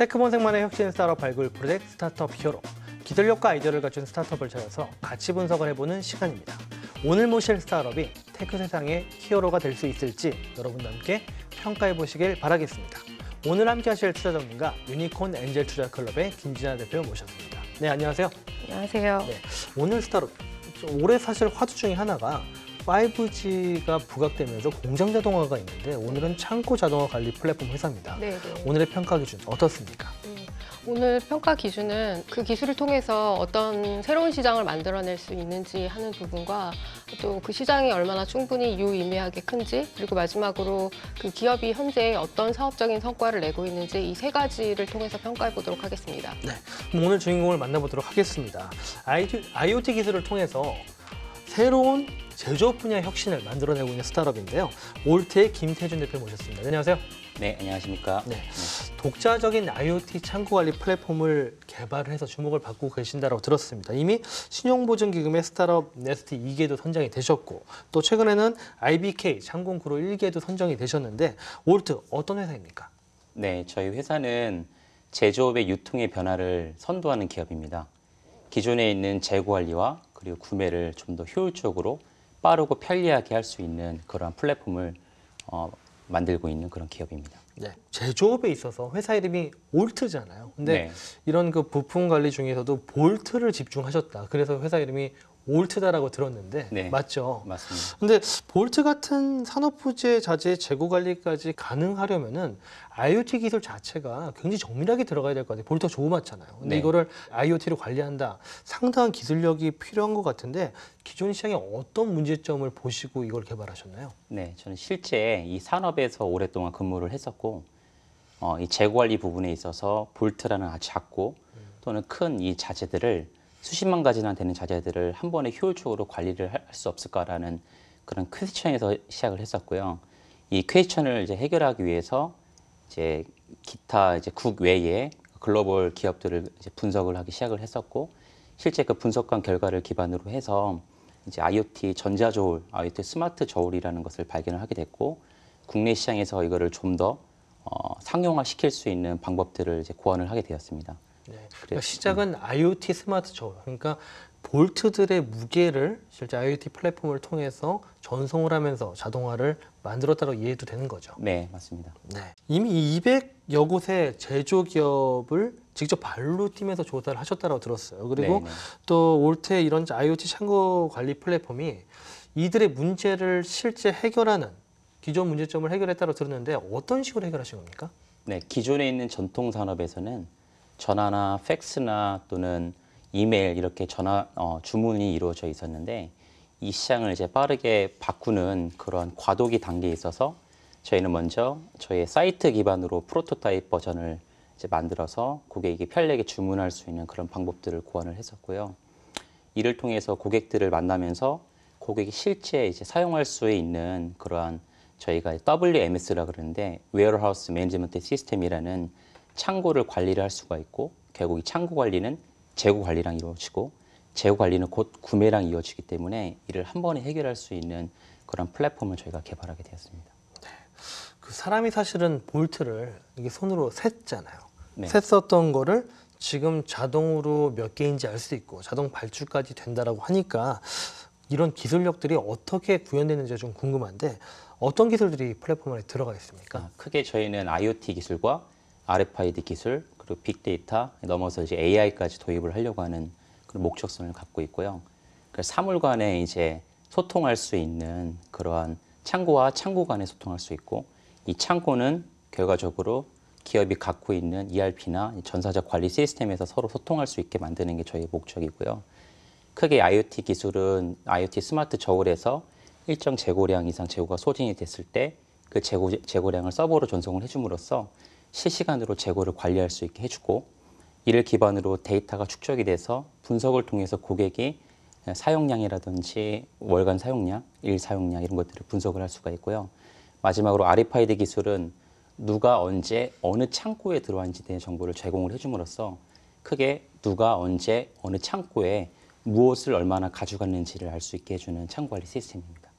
테크본색만의 혁신 스타트업 발굴 프로젝트 스타트업 히어로. 기술력과 아이디어를 갖춘 스타트업을 찾아서 가치 분석을 해보는 시간입니다. 오늘 모실 스타트업이 테크 세상의 히어로가 될 수 있을지 여러분과 함께 평가해 보시길 바라겠습니다. 오늘 함께 하실 투자 전문가 유니콘 엔젤 투자 클럽의 김진아 대표 모셨습니다. 네, 안녕하세요. 안녕하세요. 네, 오늘 스타트업, 올해 사실 화두 중에 하나가 5G가 부각되면서 공장 자동화가 있는데 오늘은 창고 자동화 관리 플랫폼 회사입니다. 네네. 오늘의 평가 기준 어떻습니까? 오늘 평가 기준은 그 기술을 통해서 어떤 새로운 시장을 만들어낼 수 있는지 하는 부분과 또 그 시장이 얼마나 충분히 유의미하게 큰지, 그리고 마지막으로 그 기업이 현재 어떤 사업적인 성과를 내고 있는지 이 세 가지를 통해서 평가해 보도록 하겠습니다. 네, 그럼 오늘 주인공을 만나보도록 하겠습니다. IoT 기술을 통해서 새로운 제조업 분야 혁신을 만들어내고 있는 스타트업인데요. 올트의 김태준 대표 모셨습니다. 네, 안녕하세요. 네, 안녕하십니까. 네, 독자적인 IoT 창고 관리 플랫폼을 개발을 해서 주목을 받고 계신다고 들었습니다. 이미 신용보증기금의 스타트업 네스트 2기에도 선정이 되셨고 또 최근에는 IBK 창공그룹 1기에도 선정이 되셨는데 올트 어떤 회사입니까? 네, 저희 회사는 제조업의 유통의 변화를 선도하는 기업입니다. 기존에 있는 재고 관리와 그리고 구매를 좀 더 효율적으로 빠르고 편리하게 할 수 있는 그러한 플랫폼을 만들고 있는 그런 기업입니다. 네, 제조업에 있어서 회사 이름이 올트잖아요. 근데 네. 이런 그 부품 관리 중에서도 볼트를 집중하셨다. 그래서 회사 이름이 올트다라고 들었는데 네. 맞죠? 맞습니다. 근데 볼트 같은 산업부재 자재 재고 관리까지 가능하려면은 IoT 기술 자체가 굉장히 정밀하게 들어가야 될 것 같아요. 볼트가 조그맣잖아요. 근데 네. 이거를 IoT로 관리한다. 상당한 기술력이 필요한 것 같은데 기존 시장에 어떤 문제점을 보시고 이걸 개발하셨나요? 네, 저는 실제 이 산업에서 오랫동안 근무를 했었고 이 재고 관리 부분에 있어서 볼트라는 아주 작고 또는 큰 이 자재들을 수십만 가지나 되는 자재들을 한 번에 효율적으로 관리를 할 수 없을까라는 그런 퀘스천에서 시작을 했었고요. 이 퀘스천을 이제 해결하기 위해서 이제 기타 이제 국외의 글로벌 기업들을 이제 분석을 하기 시작을 했었고 실제 그 분석한 결과를 기반으로 해서 이제 IoT 전자 저울, IoT 스마트 저울이라는 것을 발견을 하게 됐고 국내 시장에서 이거를 좀 더 상용화 시킬 수 있는 방법들을 이제 고안을 하게 되었습니다. 네, 그러니까 시작은 IoT 스마트 저울, 그러니까 볼트들의 무게를 실제 IoT 플랫폼을 통해서 전송을 하면서 자동화를 만들었다고 이해해도 되는 거죠. 네, 맞습니다. 네, 이미 200여 곳의 제조기업을 직접 발로 뛰면서 조사를 하셨다고 들었어요. 그리고 네네. 또 올트의 이런 IoT 창고 관리 플랫폼이 이들의 문제를 실제 해결하는 기존 문제점을 해결했다고 들었는데 어떤 식으로 해결하신 겁니까? 네, 기존에 있는 전통 산업에서는 전화나 팩스나 또는 이메일 이렇게 주문이 이루어져 있었는데 이 시장을 이제 빠르게 바꾸는 그러한 과도기 단계에 있어서 저희는 먼저 저희의 사이트 기반으로 프로토타입 버전을 이제 만들어서 고객에게 편리하게 주문할 수 있는 그런 방법들을 고안을 했었고요. 이를 통해서 고객들을 만나면서 고객이 실제 이제 사용할 수 있는 그러한 저희가 WMS라 그러는데 Warehouse Management System이라는 창고를 관리를 할 수가 있고 결국 이 창고 관리는 재고 관리랑 이루어지고 재고 관리는 곧 구매랑 이어지기 때문에 이를 한 번에 해결할 수 있는 그런 플랫폼을 저희가 개발하게 되었습니다. 네, 그 사람이 사실은 볼트를 이게 손으로 셌잖아요. 네. 셌었던 거를 지금 자동으로 몇 개인지 알 수 있고 자동 발주까지 된다라고 하니까 이런 기술력들이 어떻게 구현되는지 좀 궁금한데 어떤 기술들이 플랫폼 안에 들어가 있습니까? 크게 저희는 IoT 기술과 RFID 기술 그리고 빅데이터 넘어서 이제 AI까지 도입을 하려고 하는 그런 목적성을 갖고 있고요. 그래서 사물 간에 이제 소통할 수 있는 그러한 창고와 창고 간에 소통할 수 있고 이 창고는 결과적으로 기업이 갖고 있는 ERP나 전사적 관리 시스템에서 서로 소통할 수 있게 만드는 게 저희의 목적이고요. 크게 IoT 기술은 IoT 스마트 저울에서 일정 재고량 이상 재고가 소진이 됐을 때 그 재고량을 서버로 전송을 해줌으로써 실시간으로 재고를 관리할 수 있게 해주고 이를 기반으로 데이터가 축적이 돼서 분석을 통해서 고객이 사용량이라든지 월간 사용량, 일 사용량 이런 것들을 분석을 할 수가 있고요. 마지막으로 RFID 기술은 누가 언제 어느 창고에 들어왔는지에 대한 정보를 제공을 해줌으로써 크게 누가 언제 어느 창고에 무엇을 얼마나 가져갔는지를 알 수 있게 해주는 창고 관리 시스템입니다.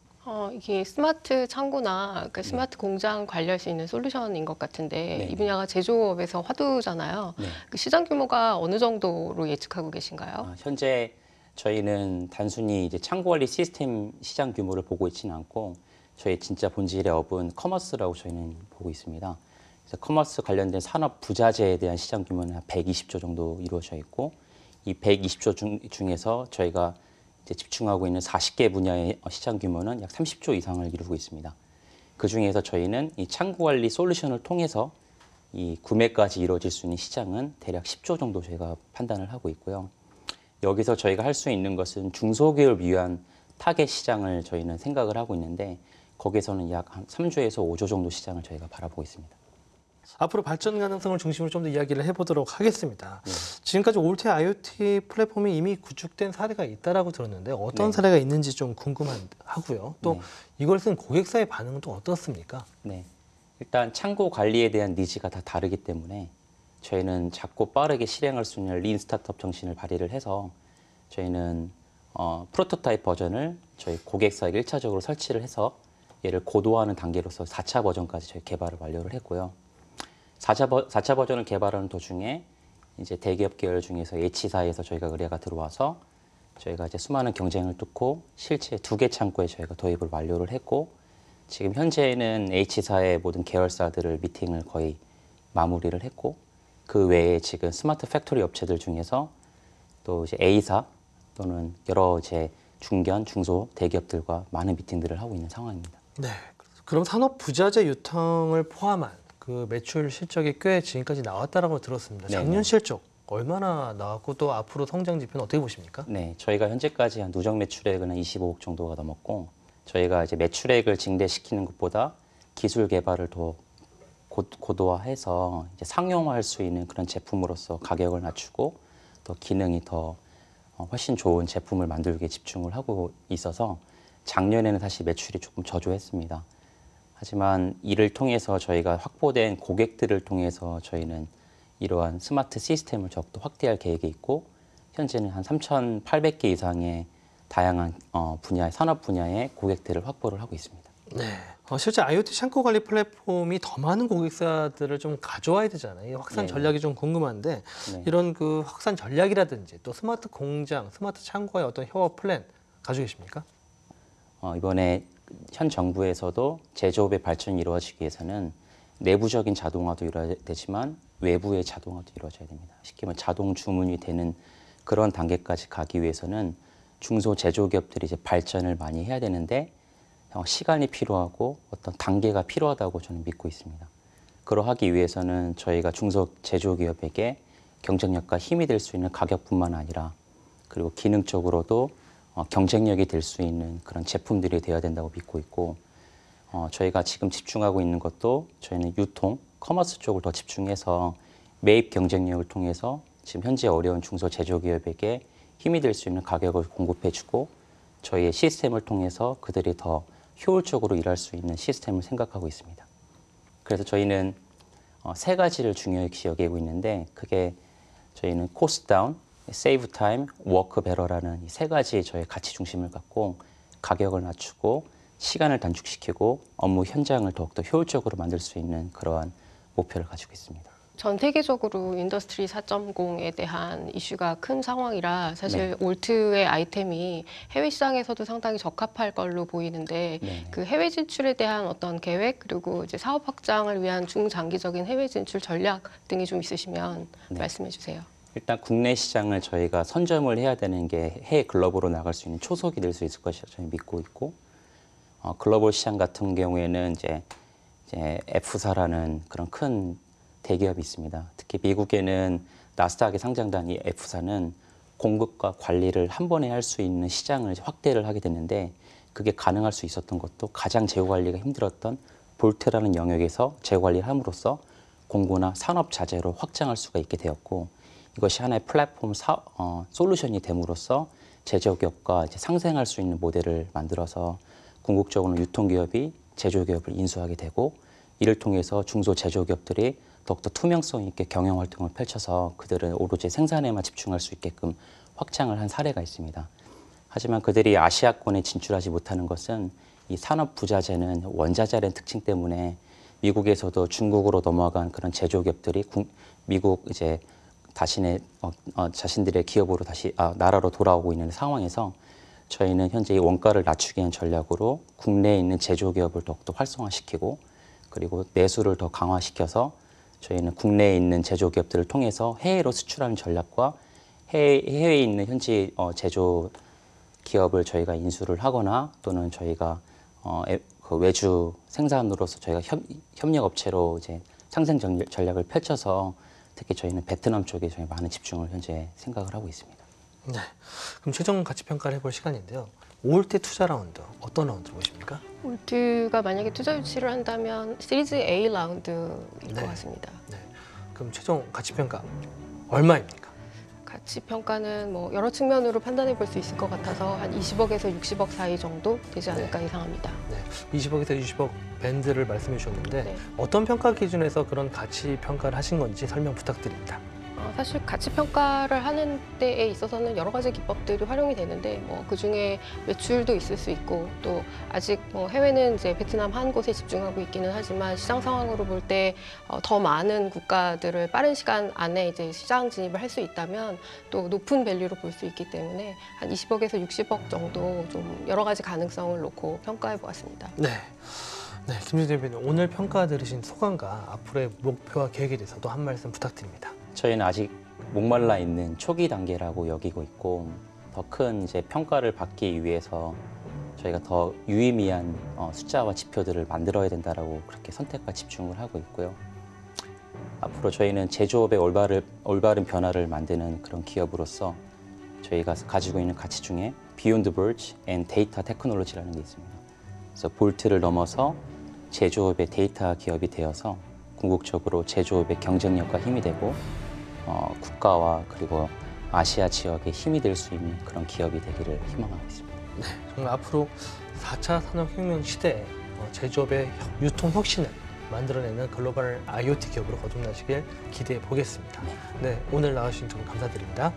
이게 스마트 창고나 그 스마트 공장 관리할 수 있는 솔루션인 것 같은데 네. 이 분야가 제조업에서 화두잖아요. 네. 그 시장 규모가 어느 정도로 예측하고 계신가요? 현재 저희는 단순히 이제 창고 관리 시스템 시장 규모를 보고 있지는 않고 저희 진짜 본질의 업은 커머스라고 저희는 보고 있습니다. 그래서 커머스 관련된 산업 부자재에 대한 시장 규모는 한 120조 정도 이루어져 있고 이 120조 중에서 저희가 이제 집중하고 있는 40개 분야의 시장 규모는 약 30조 이상을 이루고 있습니다. 그 중에서 저희는 이 창고 관리 솔루션을 통해서 이 구매까지 이루어질 수 있는 시장은 대략 10조 정도 저희가 판단을 하고 있고요. 여기서 저희가 할 수 있는 것은 중소기업을 위한 타겟 시장을 저희는 생각을 하고 있는데 거기서는 약 한 3조에서 5조 정도 시장을 저희가 바라보고 있습니다. 앞으로 발전 가능성을 중심으로 좀 더 이야기를 해보도록 하겠습니다. 지금까지 올테 IoT 플랫폼이 이미 구축된 사례가 있다라고 들었는데 어떤 네. 사례가 있는지 좀 궁금하고요. 또 네. 이걸 쓴 고객사의 반응은 또 어떻습니까? 네. 일단 창고 관리에 대한 니즈가 다 다르기 때문에 저희는 작고 빠르게 실행할 수 있는 린 스타트업 정신을 발휘를 해서 저희는 프로토타입 버전을 저희 고객사에게 1차적으로 설치를 해서 얘를 고도화하는 단계로서 4차 버전까지 저희 개발을 완료를 했고요. 4차 버전을 개발하는 도중에 이제 대기업 계열 중에서 H사에서 저희가 의뢰가 들어와서 저희가 이제 수많은 경쟁을 뚫고 실제 2개 창고에 저희가 도입을 완료를 했고 지금 현재는 H사의 모든 계열사들을 미팅을 거의 마무리를 했고 그 외에 지금 스마트 팩토리 업체들 중에서 또 이제 A사 또는 여러 이제 중견, 중소 대기업들과 많은 미팅들을 하고 있는 상황입니다. 네. 그럼 산업 부자재 유통을 포함한 그 매출 실적이 꽤 지금까지 나왔다라고 들었습니다. 네네. 작년 실적 얼마나 나왔고 또 앞으로 성장 지표는 어떻게 보십니까? 네, 저희가 현재까지 한 누적 매출액은 한 25억 정도가 넘었고 저희가 이제 매출액을 증대시키는 것보다 기술 개발을 더 고도화해서 이제 상용화할 수 있는 그런 제품으로서 가격을 낮추고 또 기능이 더 훨씬 좋은 제품을 만들기에 집중을 하고 있어서 작년에는 사실 매출이 조금 저조했습니다. 하지만 이를 통해서 저희가 확보된 고객들을 통해서 저희는 이러한 스마트 시스템을 더욱더 확대할 계획이 있고 현재는 한 3,800개 이상의 다양한 산업 분야의 고객들을 확보를 하고 있습니다. 네. 실제 IoT 창고 관리 플랫폼이 더 많은 고객사들을 좀 가져와야 되잖아요. 이 확산 네. 전략이 좀 궁금한데 네. 이런 그 확산 전략이라든지 또 스마트 공장, 스마트 창고의 어떤 협업 플랜 가지고 계십니까? 이번에 현 정부에서도 제조업의 발전이 이루어지기 위해서는 내부적인 자동화도 이루어야 되지만 외부의 자동화도 이루어져야 됩니다. 쉽게 말해 자동 주문이 되는 그런 단계까지 가기 위해서는 중소 제조기업들이 이제 발전을 많이 해야 되는데 시간이 필요하고 어떤 단계가 필요하다고 저는 믿고 있습니다. 그러하기 위해서는 저희가 중소 제조기업에게 경쟁력과 힘이 될 수 있는 가격뿐만 아니라 그리고 기능적으로도 경쟁력이 될 수 있는 그런 제품들이 되어야 된다고 믿고 있고 저희가 지금 집중하고 있는 것도 저희는 유통, 커머스 쪽을 더 집중해서 매입 경쟁력을 통해서 지금 현재 어려운 중소 제조기업에게 힘이 될 수 있는 가격을 공급해주고 저희의 시스템을 통해서 그들이 더 효율적으로 일할 수 있는 시스템을 생각하고 있습니다. 그래서 저희는 세 가지를 중요시 여기고 있는데 그게 저희는 코스트 다운, 세이브 타임, 워크 베러라는 이 세 가지 저희 가치 중심을 갖고 가격을 낮추고 시간을 단축시키고 업무 현장을 더욱더 효율적으로 만들 수 있는 그러한 목표를 가지고 있습니다. 전 세계적으로 인더스트리 4.0에 대한 이슈가 큰 상황이라 사실 올트의 아이템이 해외 시장에서도 상당히 적합할 걸로 보이는데 네네. 그 해외 진출에 대한 어떤 계획 그리고 이제 사업 확장을 위한 중장기적인 해외 진출 전략 등이 좀 있으시면 네. 말씀해 주세요. 일단 국내 시장을 저희가 선점을 해야 되는 게 해외 글로벌로 나갈 수 있는 초석이 될 수 있을 것이라 저희 믿고 있고 글로벌 시장 같은 경우에는 이제 F사라는 그런 큰 대기업이 있습니다. 특히 미국에는 나스닥에 상장된 이 F사는 공급과 관리를 한 번에 할 수 있는 시장을 확대를 하게 됐는데 그게 가능할 수 있었던 것도 가장 재고 관리가 힘들었던 볼트라는 영역에서 재고 관리를 함으로써 공구나 산업 자재로 확장할 수가 있게 되었고 이것이 하나의 플랫폼 솔루션이 됨으로써 제조기업과 이제 상생할 수 있는 모델을 만들어서 궁극적으로는 유통기업이 제조기업을 인수하게 되고 이를 통해서 중소 제조기업들이 더욱더 투명성 있게 경영 활동을 펼쳐서 그들은 오로지 생산에만 집중할 수 있게끔 확장을 한 사례가 있습니다. 하지만 그들이 아시아권에 진출하지 못하는 것은 이 산업 부자재는 원자재라는 특징 때문에 미국에서도 중국으로 넘어간 그런 제조기업들이 미국 이제 자신들의 기업으로 다시 나라로 돌아오고 있는 상황에서 저희는 현재 이 원가를 낮추기 위한 전략으로 국내에 있는 제조기업을 더욱더 활성화시키고 그리고 내수를 더 강화시켜서 저희는 국내에 있는 제조기업들을 통해서 해외로 수출하는 전략과 해외에 있는 현지 제조 기업을 저희가 인수를 하거나 또는 저희가 그 외주 생산으로서 저희가 협력업체로 이제 상생 전략을 펼쳐서 특히 저희는 베트남 쪽에 저희 많은 집중을 현재 생각을 하고 있습니다. 네. 그럼 최종 가치 평가를 해볼 시간인데요. 5월 투자 라운드 어떤 라운드로 보십니까? 올트가 만약에 투자 유치를 한다면 시리즈 A 라운드일 네. 것 같습니다. 네. 그럼 최종 가치 평가 얼마입니까? 가치 평가는 뭐 여러 측면으로 판단해 볼 수 있을 것 같아서 한 20억에서 60억 사이 정도 되지 않을까 예상합니다. 네. 20억에서 60억 밴드를 말씀해 주셨는데 네. 어떤 평가 기준에서 그런 가치 평가를 하신 건지 설명 부탁드립니다. 사실 가치 평가를 하는 데에 있어서는 여러 가지 기법들이 활용이 되는데 그 중에 매출도 있을 수 있고 또 아직 해외는 이제 베트남 한 곳에 집중하고 있기는 하지만 시장 상황으로 볼 때 더 많은 국가들을 빠른 시간 안에 이제 시장 진입을 할 수 있다면 또 높은 밸류로 볼 수 있기 때문에 한 20억에서 60억 정도 좀 여러 가지 가능성을 놓고 평가해 보았습니다. 네. 네, 김준재 대표님 오늘 평가 들으신 소감과 앞으로의 목표와 계획에 대해서도 한 말씀 부탁드립니다. 저희는 아직 목말라 있는 초기 단계라고 여기고 있고 더 큰 이제 평가를 받기 위해서 저희가 더 유의미한 숫자와 지표들을 만들어야 된다라고 그렇게 선택과 집중을 하고 있고요. 앞으로 저희는 제조업의 올바른 변화를 만드는 그런 기업으로서 저희가 가지고 있는 가치 중에 Beyond Verge and Data Technology라는 게 있습니다. 그래서 볼트를 넘어서 제조업의 데이터 기업이 되어서 궁극적으로 제조업의 경쟁력과 힘이 되고 국가와 그리고 아시아 지역에 힘이 될 수 있는 그런 기업이 되기를 희망하고 있습니다. 네, 정말 앞으로 4차 산업혁명 시대에 제조업의 유통 혁신을 만들어내는 글로벌 IoT 기업으로 거듭나시길 기대해 보겠습니다. 네, 오늘 나와주신 정말 감사드립니다.